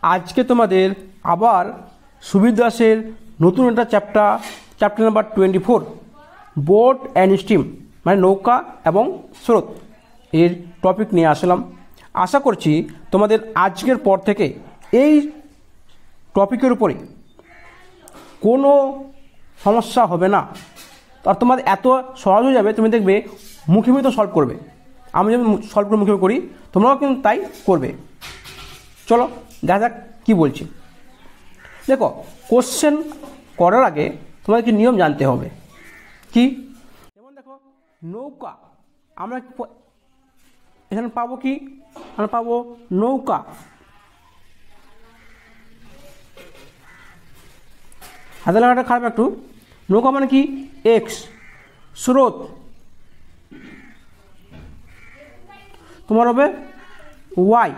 আজকে তোমাদের আবার সুবীর দাসের নতুন একটা chapter number 24 boat and steam মানে নৌকা এবং স্রোত এর টপিক নিয়ে আসলাম। আশা করছি তোমাদের আজকের পর থেকে এই টপিকের উপরে কোনো সমস্যা হবে না, আর তোমাদের এত সহজ হয়ে যাবে। তুমি দেখবে মুখে মুখে তো সলভ করবে, আমি যেমন সলভ করে মুখে করি তোমরাও কিন্তু তাই করবে। চলো দেখা যাক কী বলছি। দেখো, কোশ্চেন করার আগে তোমাদেরকে নিয়ম জানতে হবে। কি? যেমন দেখো, নৌকা আমরা এখানে পাবো কি? আমরা পাবো নৌকা। হাতে লাগাটা খারাপ একটু। নৌকা মানে কি? এক্স। স্রোত তোমার হবে ওয়াই।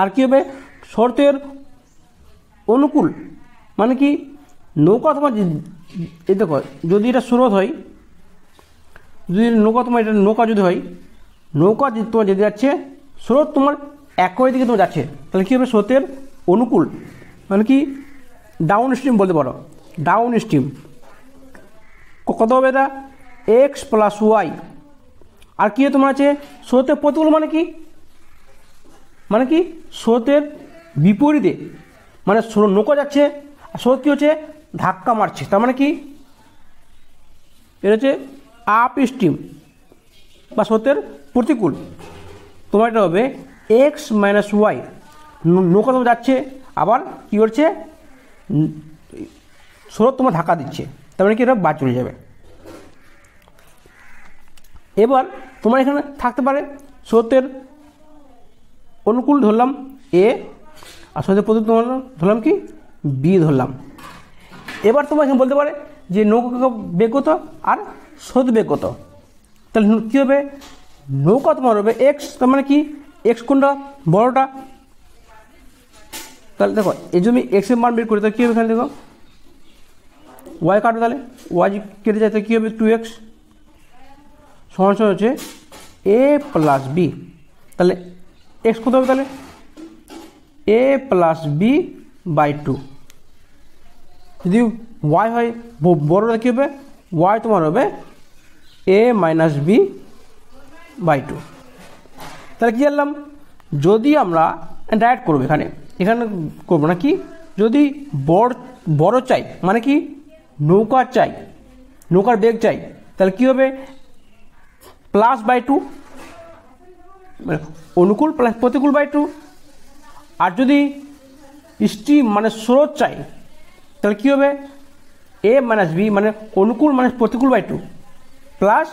আর কি হবে? স্রোতের অনুকূল মানে কি? নৌকা তোমার এই দেখো, যদি এটা স্রোত হয়, যদি নৌকা তোমার এটা নৌকা যদি হয়, নৌকা তোমার যেতে যাচ্ছে, স্রোত তোমার একই দিকে তোমার যাচ্ছে, তাহলে কী হবে? স্রোতের অনুকূল মানে কি? ডাউন স্ট্রিম বলতে পারো। ডাউন স্ট্রিম কত হবে? এটা এক্স প্লাস ওয়াই। আর কী তোমার আছে? স্রোতের প্রতিকূল মানে কি? মানে কি? স্রোতের বিপরীতে, মানে নৌকা যাচ্ছে আর স্রোত কী হচ্ছে? ধাক্কা মারছে, তার মানে কি? এটা হচ্ছে আপ স্ট্রিম বা স্রোতের প্রতিকূল। তোমার এটা হবে এক্স মাইনাস ওয়াই। নৌকা তোমার যাচ্ছে, আবার কী করছে? স্রোত তোমার ধাক্কা দিচ্ছে, তার মানে কি? এটা বাদ চলে যাবে। এবার তোমার এখানে থাকতে পারে স্রোতের অনুকূল ধরলাম এ, আর স্রোতের প্রতিকূল ধরলাম কি? বি ধরলাম। এবার তোমার এখানে বলতে পারে যে নৌকা বেগ কত আর স্রোত বেগ কত। তাহলে কী হবে? নৌকা তোমার হবে এক্স, তার মানে কি? এক্স কোনটা? বড়টা। তাহলে দেখো, এই জন্য এক্সের মান বের করি, তাহলে কী হবে? এখানে দেখো ওয়াই কাটবে, তাহলে ওয়াই কেটে যায়, তাহলে কী হবে? 2x সমান হচ্ছে এ প্লাস বি। তাহলে এক্স কত হবে? তাহলে এ প্লাস বি বাই 2। যদি ওয়াই হয় বড়টা, কী হবে? ওয়াই তোমার হবে এ মাইনাস বি বাই 2। তাহলে কী জানলাম? যদি আমরা ডাইরেক্ট করবো, এখানে করবো না কি? যদি বড় চাই মানে কি? নৌকার চাই, নৌকার বেগ চাই, তাহলে কী হবে? প্লাস বাই 2, মানে অনুকূল প্লাস প্রতিকূল বাই 2। আর যদি স্ট্রিম মানে স্রোত চাই, তাহলে কী হবে? এ মাইনাস বি মানে অনুকূল মানে প্রতিকূল বাই 2 প্লাস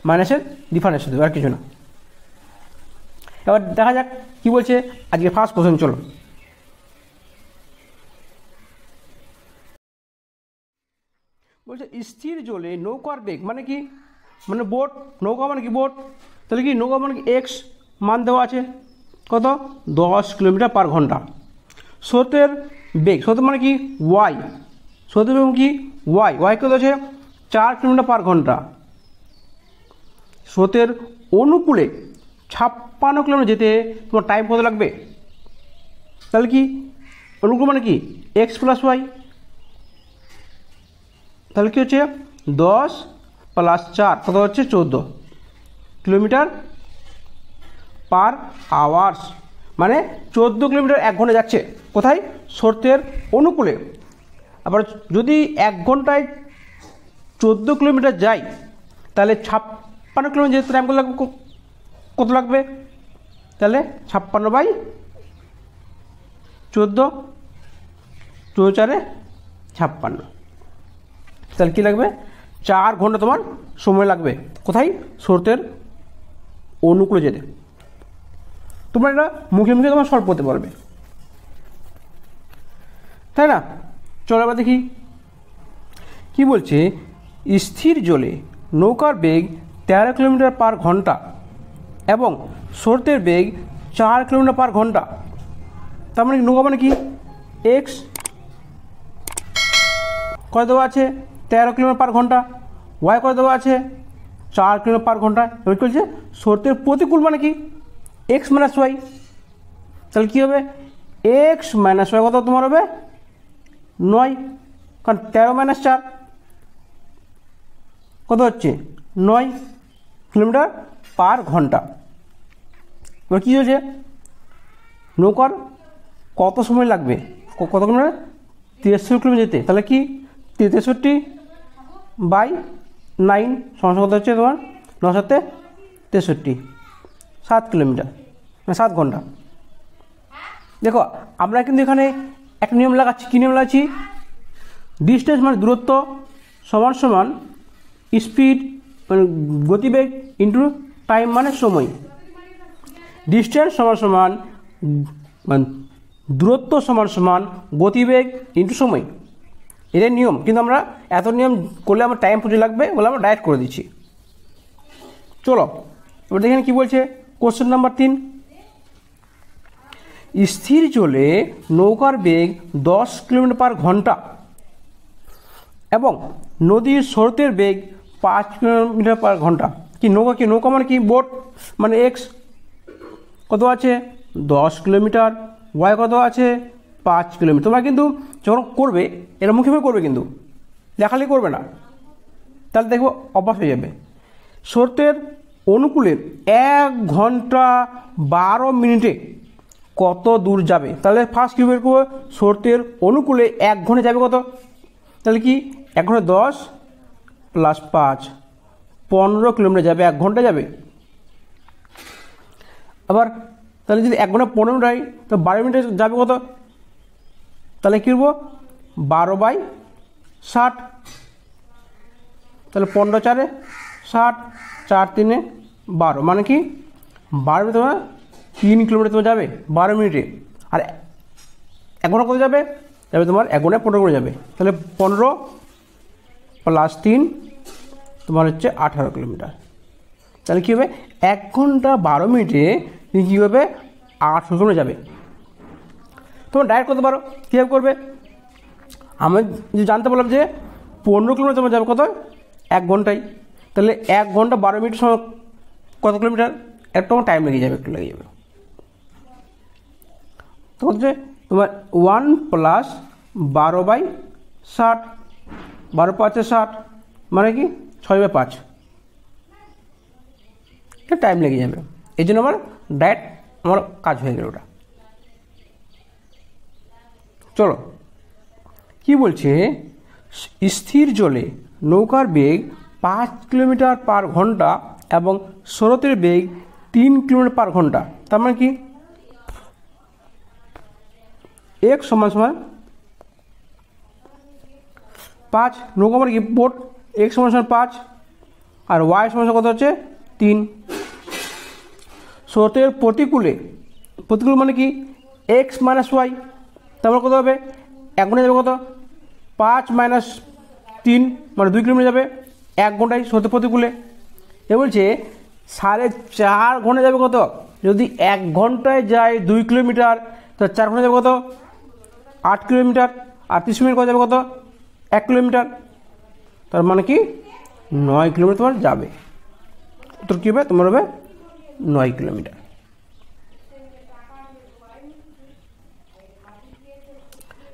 মাইনাসের ডিফারেন্স দেবে, আর কিছু না। এবার দেখা যাক কী বলছে আজকে ফার্স্ট কোশ্চেন। চলো, বলছে স্থির জলে নৌকার বেগ মানে কি? মানে বোট। নৌকা মানে কি? বোট। তাহলে কি? নৌকা মানে কি? এক্স মান দেওয়া আছে কত? 10 কিলোমিটার পার ঘন্টা। স্রোতের বেগ, স্রোত মানে কি? ওয়াই। স্রোতের বেগ কি? ওয়াই। ওয়াই কত আছে? 4 কিলোমিটার পার ঘন্টা। স্রোতের অনুকূলে 56 কিলোমিটার যেতে তোমার টাইম কত লাগবে? তাহলে কি? অনুকূল মানে কি? X plus Y. তাহলে কী হচ্ছে? 10 প্লাস 4 কত হচ্ছে? 14 কিলোমিটার পার আওয়ার্স, মানে 14 কিলোমিটার 1 ঘন্টা যাচ্ছে। কোথায়? স্রোতের অনুকূলে। আবার যদি 1 ঘন্টায় 14 কিলোমিটার যায়, তাহলে 56 কিলোমিটার যেতে টাইম কত লাগবে? তাহলে 56 বাই 14, 4 56। তাহলে কী লাগবে? 4 ঘন্টা তোমার সময় লাগবে। কোথায়? স্রোতের অনুকূলে যেতে। তোমরা এটা মুখে মুখে তোমার সলভ করতে পারবে, তাই না? চলো এবার দেখি কি বলছে। স্থির জলে নৌকার বেগ 13 কিলোমিটার পার ঘন্টা এবং স্রোতের বেগ 4 কিলোমিটার পার ঘন্টা। তার মানে নৌকা মানে কি? এক্স কত দেওয়া আছে? 13 কিলোমিটার পার ঘন্টা। ওয়াই কত দেওয়া আছে? 4 কিলোমিটার পার ঘন্টা। এবার চলছে স্রোতের প্রতিকূল মানে কি? X minus Y. তাহলে কী হবে? এক্স মাইনাস ওয়াই কত তোমার হবে 9, কারণ 13 মাইনাস 4 কত হচ্ছে 9 কিলোমিটার পার ঘন্টা। এবার কী হয়েছে, নৌকার কত সময় লাগবে, কত কিলোমিটার 63 কিলোমিটার যেতে, তাহলে কি 63/9 সমস্যা কত হচ্ছে তোমার 9 7 63, 7 কিলোমিটার মানে 7 ঘন্টা। দেখো আমরা কিন্তু এখানে একটা নিয়ম লাগাচ্ছি, কী নিয়ম লাগাচ্ছি, ডিস্টেন্স মানে দূরত্ব সমান সমান স্পিড মানে গতিবেগ ইন্টু টাইম মানে সময়। ডিস্টেন্স সমান সমান মানে দূরত্ব সমান সমান গতিবেগ ইন্টু সময়, এটাই নিয়ম। কিন্তু আমরা এত নিয়ম করলে আমার টাইম পুজো লাগবে বলে আমরা ডাইরেক্ট করে দিচ্ছি। চলো এবার দেখেন কী বলছে কোশ্চেন নাম্বার 3, স্থির জলে নৌকার বেগ 10 কিলোমিটার পার ঘন্টা এবং নদীর স্রোতের বেগ 5 কিলোমিটার পার ঘন্টা। কি নৌকা মানে কি, বোট মানে এক্স কত আছে 10 কিলোমিটার, ওয়াই কত আছে 5 কিলোমিটার। তোমরা কিন্তু যখন করবে এরা মুখে করবে, কিন্তু দেখালে করবে না, তাহলে দেখবো অভ্যাস হয়ে যাবে। স্রোতের অনুকূলের 1 ঘন্টা 12 মিনিটে কত দূর যাবে, তাহলে ফার্স্ট কী বের করবো, স্রোতের অনুকূলে 1 ঘন্টা যাবে কত, তাহলে কি 1 ঘন্টা 10 + 5 15 কিলোমিটার যাবে, 1 ঘন্টা যাবে। আবার তাহলে যদি 1 ঘন্টা 15 মিনিট হয় তো 12 মিনিটে যাবে কত, তাহলে কী করবো 12/60, তাহলে 15 4 60 4 3 12 মানে কি 12 মিনিট তোমার 3 কিলোমিটার তোমার যাবে 12 মিনিটে। আর 1 ঘন্টা কত যাবে তোমার 1 ঘন্টায় 15 করে যাবে, তাহলে 15 + 3 তোমার হচ্ছে 18 কিলোমিটার। তাহলে কী হবে 1 ঘন্টা 12 মিনিটে তুমি কী হবে 18 কিলোমিটার যাবে। তোমরা ডাইরেক্ট করতে পারো, কীভাবে করবে, আমি যে জানতে পারলাম যে 15 কিলোমিটার তোমার যাবে কত 1 ঘন্টায়, তাহলে 1 ঘন্টা 12 মিনিট সময় কত কিলোমিটার, একটু টাইম লেগে যাবে, একটু লেগে যাবে। তো হচ্ছে তোমার 1 + 12/60, 12 × 5 = 60 মানে কি 6/5, এটা টাইম লেগে যাবে। এই জন্য আমার ডাইরেক্ট আমার কাজ হয়ে গেল ওটা। চলো কি বলছে, স্থির জলে নৌকার বেগ 5 কিলোমিটার পার ঘন্টা এবং স্রোতের বেগ 3 কিলোমিটার পার ঘন্টা। তার মানে কি x সমান সমান 5, নৌকা মানে কি বোট, x সমান সমান 5 আর y সমান কত হচ্ছে 3। স্রোতের প্রতিকূলে মানে কি x - y, তারপর কত হবে 1 ঘন্টা যাবে কত 5 - 3 মানে 2 কিলোমিটার যাবে 1 ঘন্টায় স্রোতের প্রতিকূলে। এ বলছে 4.5 ঘন্টা যাবে কত, যদি 1 ঘন্টায় যায় 2 কিলোমিটার তো 4 ঘন্টা যাবে কত 8 কিলোমিটার, আর 30 মিনিট কত যাবে কত 1 কিলোমিটার, তার মানে কি 9 কিলোমিটার তোমার যাবে। উত্তর কী হবে তোমার হবে 9 কিলোমিটার।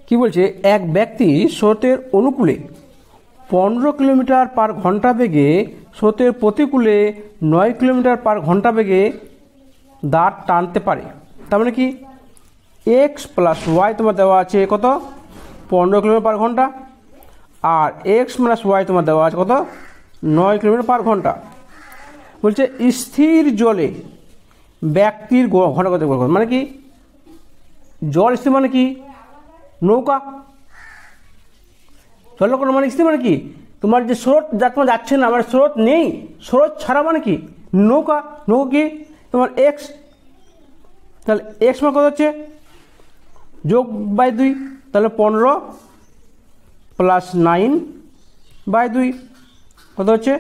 কি বলছে, এক ব্যক্তি স্রোতের অনুকূলে 15 কিলোমিটার পার ঘন্টা বেগে স্রোতের প্রতিকূলে 9 কিলোমিটার পার ঘন্টা বেগে দাঁড় টানতে পারে। তার মানে কি x + y তোমার দেওয়া আছে কত 15 কিলোমিটার পার ঘন্টা, আর x - y তোমার দেওয়া আছে কত 9 কিলোমিটার পার ঘন্টা। বলছে স্থির জলে ব্যক্তির ঘন্টা কত মানে কি জল স্থির মানে কি নৌকা, জলের কোনো মানে স্থির মানে কি তোমার যে স্রোত তোমার যাচ্ছে না, মানে স্রোত নেই, স্রোত ছাড়া মানে কি নৌকা কি তোমার x, তাহলে x মানে কত হচ্ছে +2, তাহলে 15 + 9/2 কত হচ্ছে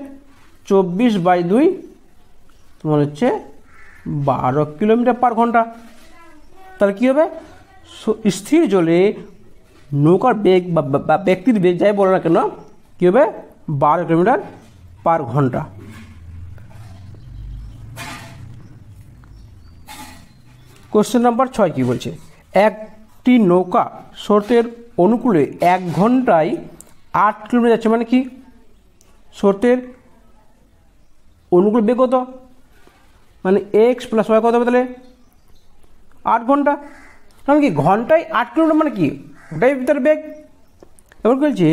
24/2 তোমার হচ্ছে 12 কিলোমিটার পার ঘন্টা। তাহলে কী হবে স্থির জলে নৌকার বেগ বা ব্যক্তির বেগ যাই বলো না কেন কী হবে 12 কিলোমিটার পার ঘন্টা। কোশ্চেন নাম্বার 6 কী বলছে, এক একটি নৌকা স্রোতের অনুকূলে 1 ঘন্টায় 8 কিলোমিটার যাচ্ছে, মানে কি স্রোতের অনুকূল বেগ কত, মানে এক্স প্লাস ওয়াই কত হবে তাহলে 8 ঘন্টা, কারণ কি ঘন্টায় 8 কিলোমিটার মানে কি ওটাই তার বেগ। এবার কি বলছে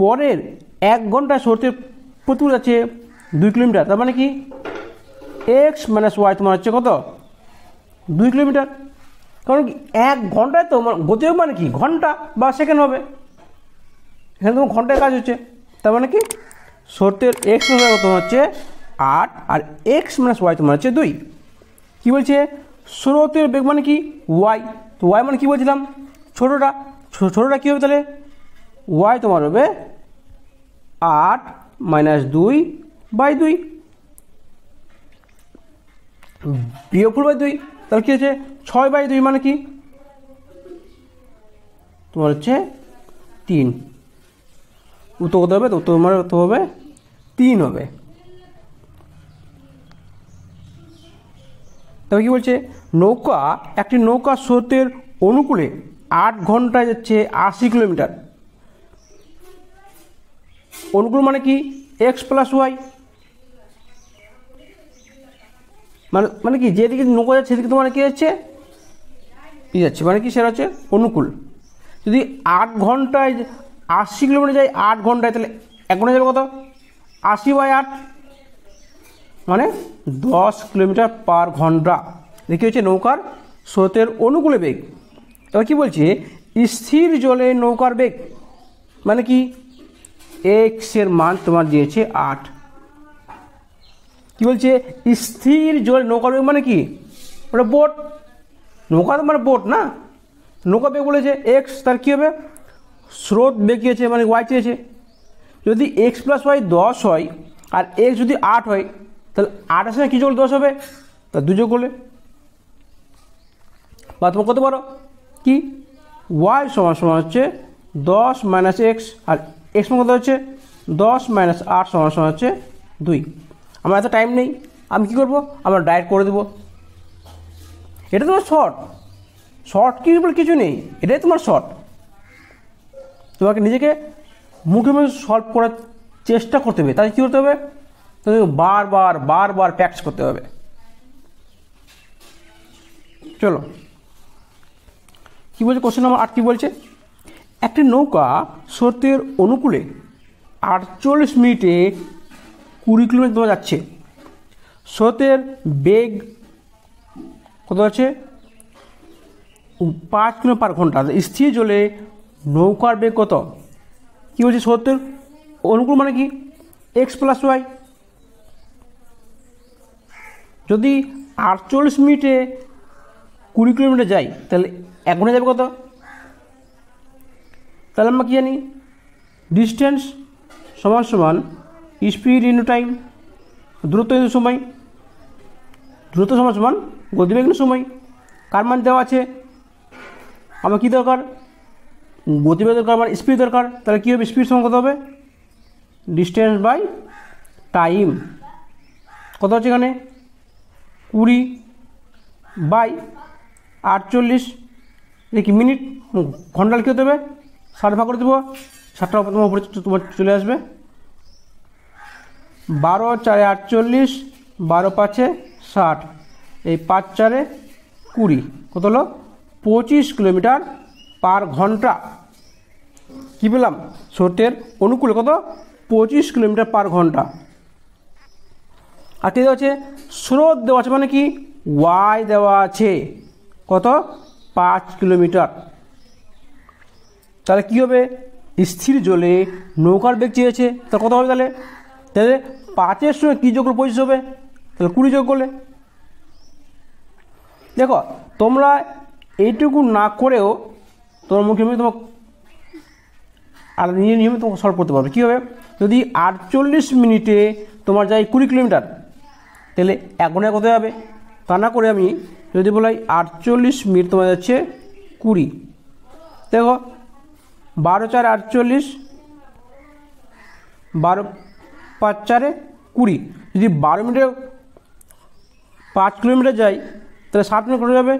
পরের 1 ঘন্টায় স্রোতের প্রতিকূল যাচ্ছে 2 কিলোমিটার, তার মানে কি এক্স মাইনাস ওয়াই তোমার হচ্ছে কত 2 কিলোমিটার, কারণ কি 1 ঘন্টায় তো গতি মানে কি ঘন্টা বা সেকেন্ড হবে, এখানে তোমার ঘন্টায় কাজ হচ্ছে, তার মানে কি স্রোতের এক্স তোমার হচ্ছে 8 আর এক্স মাইনাস ওয়াই তোমার হচ্ছে 2। কী বলছে স্রোতের বেগ মানে কি ওয়াই, তো ওয়াই মানে কী বলছিলাম ছোটোটা কী হবে তাহলে ওয়াই তোমার হবে 8 মাইনাস 2/2 বিয়োগফল বাই 2, তাহলে কী হচ্ছে 6/2 মানে কি তোমার হচ্ছে 3, উত্তর কত হবে, তো তোমার উত্তর হবে 3 হবে। তবে কী বলছে একটি নৌকা স্রোতের অনুকূলে 8 ঘন্টায় যাচ্ছে 80 কিলোমিটার, অনুকূল মানে কি এক্স প্লাস ওয়াই, মানে কি যেদিকে নৌকা যাচ্ছে সেদিকে তোমার কি যাচ্ছে যাচ্ছে, মানে কি সেটা হচ্ছে অনুকূল। যদি 8 ঘন্টায় 80 কিলোমিটার যায় 8 ঘন্টায়, তাহলে 1 ঘন্টায় যাবে কত 80/8, মানে 10 কিলোমিটার পার ঘন্টা। দেখি হচ্ছে নৌকার স্রোতের অনুকূলে বেগ। এবার কী বলছে স্থির জলে নৌকার বেগ, মানে কি এক্সের মান তোমার দিয়েছে 8। কী বলছে স্থির জলে নৌকার বেগ মানে কি ওটা বোট, নৌকা তো মানে বোট না, নৌকা বেগ বলেছে এক্স, তার কী হবে স্রোত বেগ চেয়েছে মানে ওয়াই চেয়েছে। যদি এক্স প্লাস ওয়াই 10 হয় আর এক্স যদি 8 হয়, তাহলে 8 এর সঙ্গে কী যোগ 10 হবে, তা 2 যোগ করলে বা তোমার কত পারো কি ওয়াই সমান সমান হচ্ছে 10 মাইনাস এক্স, আর এক্স কত হচ্ছে 10 মাইনাস 8 সমান সমান হচ্ছে 2। আমার এত টাইম নেই, আমি কী করবো আমরা ডাইরেক্ট করে দেবো, এটা তোমার শর্ট কি বলে কিছু নেই, এটাই তোমার শর্ট। তোমাকে নিজেকে মুখে সলভ করার চেষ্টা করতে হবে, তাই কী করতে হবে তোমাকে বারবার প্র্যাকটিস করতে হবে। চলো কী বলছে কোশ্চেন নাম্বার 8 কী বলছে একটি নৌকা স্রোতের অনুকূলে 48 মিনিটে 20 কিলোমিটার যাচ্ছে, স্রোতের বেগ কত আছে 5 কিলোমিটার পার ঘন্টা, স্থির জলে নৌকার বেগ কত, কী বলছে স্রোতের অনুকূল মানে কি এক্স প্লাস ওয়াই। যদি 48 মিনিটে 20 কিলোমিটার যাই, তাহলে 1 ঘন্টা যাবে কত, তাহলে আমরা কী জানি ডিস্টেন্স সমান স্পিড ইন্টু টাইম, দূরত্ব ইন্টু সময়, দূরত্ব সমান গতিবেগ ইন্টু সময়। কার মান দেওয়া আছে, আমার কী দরকার গতিবেগ দরকার, আমার স্পিড দরকার, তাহলে কী হবে স্পিড সমান কত হবে ডিস্টেন্স বাই টাইম, কত হচ্ছে এখানে 20/48, দেখি মিনিট ঘন্টা কী হতে হবে 60 ভাগ করে দেবো, 60টা তোমার উপরে তোমার চলে আসবে 12 4 48, 12 5 60, এই 5 4 20, কত হলো 25 কিলোমিটার পার ঘন্টা। কী পেলাম স্রোতের অনুকূলে কত 25 কিলোমিটার পার ঘন্টা। আর ঠিক আছে স্রোত দেওয়া আছে মানে কি ওয়াই দেওয়া আছে কত 5 কিলোমিটার, তাহলে কী হবে স্থির জলে নৌকার বেগ চেয়েছে, তা কত হবে তাহলে 5-এর সঙ্গে কী যোগ করলে 25 হবে, তাহলে 20 যোগ করলে। দেখো তোমরা এইটুকু না করেও তোমার মুখে তোমার আর নিয়মে তোমাকে সলভ করতে পারবে। কী হবে যদি 48 মিনিটে তোমার যাই 20 কিলোমিটার, তাহলে 1 ঘন্টায় কত যাবে, তা না করে আমি যদি বলাই 48 মিনিট তোমার যাচ্ছে 20, দেখো 12 4 48, 12 5 4 20, যদি 12 মিনিটে 5 কিলোমিটার যাই তাহলে 7 মিনিট কত যাবে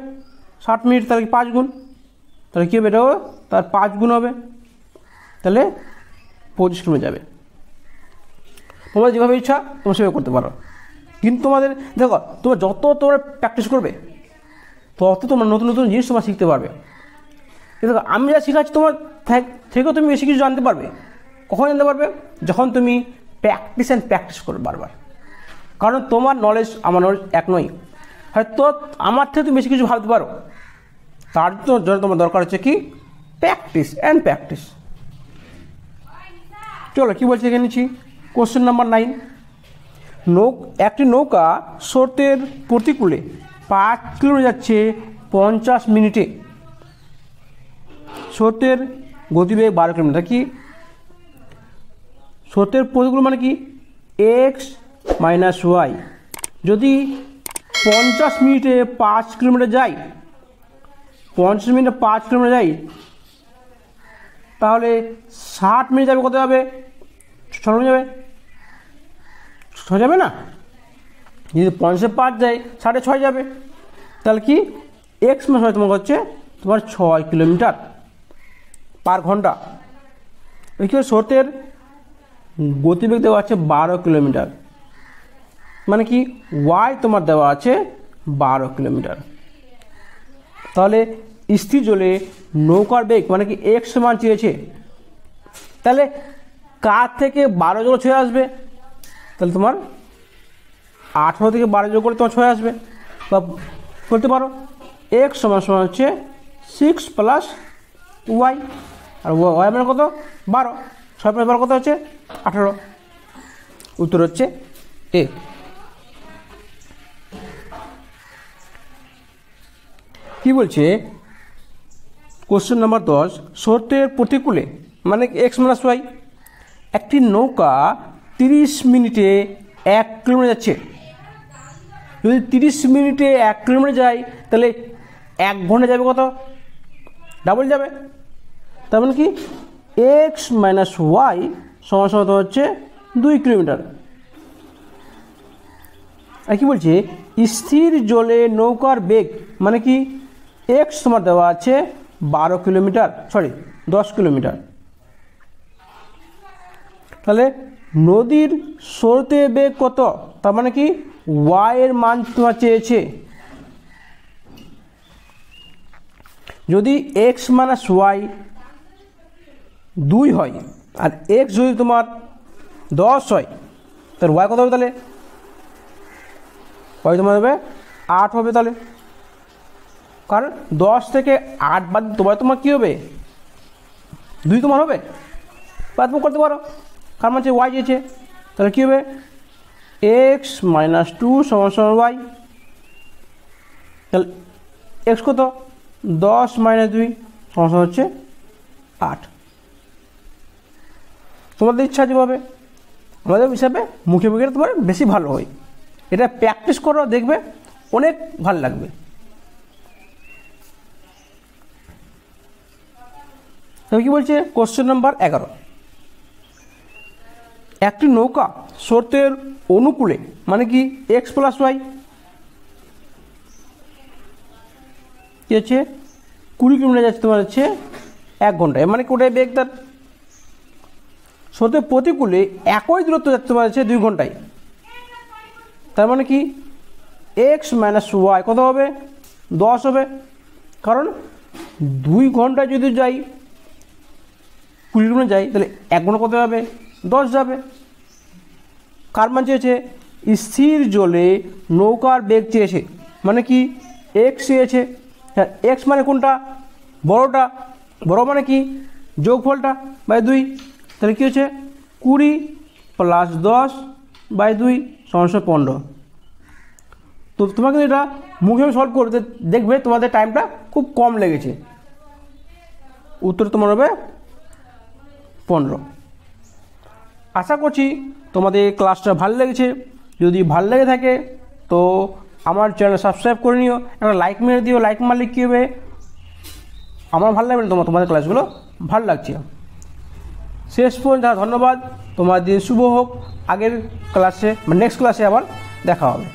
60 মিনিট, তাহলে কি 5 গুণ, তাহলে কী হবে এটাও তার 5 গুণ হবে, তাহলে 25 কিলোমিটার যাবে। তোমরা যেভাবে ইচ্ছা তোমরা সেভাবে করতে পারো, কিন্তু তোমাদের দেখো তোমরা যত তোমরা প্র্যাকটিস করবে তত তোমরা নতুন নতুন জিনিস তোমরা শিখতে পারবে। দেখো আমি যা শেখাচ্ছি তোমার থেকেও তুমি বেশি কিছু জানতে পারবে। কখন জানতে পারবে? যখন তুমি প্র্যাকটিস করবে বারবার। কারণ তোমার নলেজ আমার নলেজ এক নয়, হয়তো আমার থেকে তুমি বেশি কিছু ভাবতে পারো, তার জন্য তোমার দরকার হচ্ছে কি প্র্যাকটিস। চলো কী বলছি এখানে নিচ্ছি, কোশ্চেন নাম্বার 9। একটি নৌকা স্রোতের প্রতিকূলে 5 কিলোমিটার যাচ্ছে 50 মিনিটে, স্রোতের গতিবেগ 12 কিলোমিটার। কি স্রোতের প্রতিকূল মানে কি এক্স মাইনাস ওয়াই। যদি 50 মিনিটে 5 কিলোমিটার যাই, 50 মিনিটে 5 কিলোমিটার যাই, তাহলে 60 মিনিট যাবে, কত যাবে? 6 যাবে, 6 যাবে না? যদি 50 5 যায় 6.5 যাবে, তাহলে কি এক্স মাস হয় তোমার হচ্ছে তোমার 6 কিলোমিটার পার ঘন্টা। ওই কি স্রোতের গতিবেগ দেওয়া আছে 12 কিলোমিটার, মানে কি ওয়াই তোমার দেওয়া আছে 12 কিলোমিটার। তাহলে স্থির জলে নৌকার বেগ মানে কি এক্স মান চেয়েছে, তাহলে কার থেকে 12 যোগ 6 আসবে, তাহলে তোমার 18 থেকে 12 যোগ করে তোমার 6 আসবে। বা বলতে পারো এক্স সমান হচ্ছে 6 প্লাস ওয়াই, আর ওয়াই মানে কত 12, 6 প্লাস 12 কত হচ্ছে 18। উত্তর হচ্ছে এ। কি বলছে কোশ্চেন নাম্বার 10, স্রোতের প্রতিকূলে মানে এক্স মাইনাস ওয়াই একটি নৌকা 30 মিনিটে 1 কিলোমিটার যাচ্ছে। যদি 30 মিনিটে 1 কিলোমিটার যায়, তাহলে 1 ঘন্টা যাবে কত? ডাবল যাবে। তার মানে কি এক্স মাইনাস ওয়াই সমান হচ্ছে 2 কিলোমিটার। আর কি বলছে স্থির জলে নৌকার বেগ মানে কি এক্স তোমার দেওয়া আছে 12 কিলোমিটার, 10 কিলোমিটার। তাহলে নদীর স্রোতে বেগ কত? তার মানে কি ওয়াই এর মান তোমার চেয়েছে। যদি এক্স মাইনাস ওয়াই 2 হয় আর এক্স যদি তোমার 10 হয়, তাহলে ওয়াই কত হবে? তাহলে ওয়াই তোমার হবে 8 হবে। তাহলে কারণ 10 থেকে 8 বাদ তোমার কী হবে? 2 তোমার হবে, বাদ করতে পারো, কারণ হচ্ছে ওয়াই চেয়েছে। তাহলে কী হবে এক্স মাইনাস 2 সমান ওয়াই। তাহলে এক্স কত? 10 মাইনাস 2 সমান হচ্ছে 8। তোমাদের ইচ্ছা যেভাবে, আমাদের হিসাবে মুখে মুখে তোমার বেশি ভালো হয়। এটা প্র্যাকটিস করো, দেখবে অনেক ভালো লাগবে। তবে কি বলছে কোশ্চেন নাম্বার 11, একটি নৌকা স্রোতের অনুকূলে মানে কি এক্স প্লাস ওয়াই কি হচ্ছে 20 কিলোমিটার যাচ্ছে তোমার হচ্ছে 1 ঘন্টায়, মানে কি ওটাই বেগ তার। স্রোতের প্রতিকূলে একই দূরত্ব যাচ্ছে তোমার হচ্ছে 2 ঘন্টায়, তার মানে কি এক্স মাইনাস ওয়াই কত হবে? 10 হবে। কারণ 2 ঘন্টায় যদি যাই 20 কিলোমিটার যাই, তাহলে 1 ঘন্টা কত যাবে? 10 যাবে। কার মান চেয়েছে? স্থির জলে নৌকার বেগ চেয়েছে, মানে কি এক্স চেয়েছে। হ্যাঁ, এক্স মানে কোনটা? বড়টা। বড় মানে কি যোগফলটা বাই 2। তাহলে কী হচ্ছে 20 প্লাস 10 বাই 2 সমান 15। তো তোমাকে এটা মুখে সলভ করতে দেখবে তোমাদের টাইমটা খুব কম লেগেছে। উত্তর তোমার হবে 15। আশা করছি তোমাদের ক্লাসটা ভালো লেগেছে। যদি ভালো লেগে থাকে তো আমার চ্যানেল সাবস্ক্রাইব করে নিও, একটা লাইক মেরে দিও। লাইক মারলে কী হবে, আমার ভালো লাগবে, তোমাদের ক্লাসগুলো ভালো লাগছে। শেষ পর্যন্ত ধন্যবাদ। তোমার দিন শুভ হোক। আগের ক্লাসে নেক্সট ক্লাসে আবার দেখা হবে।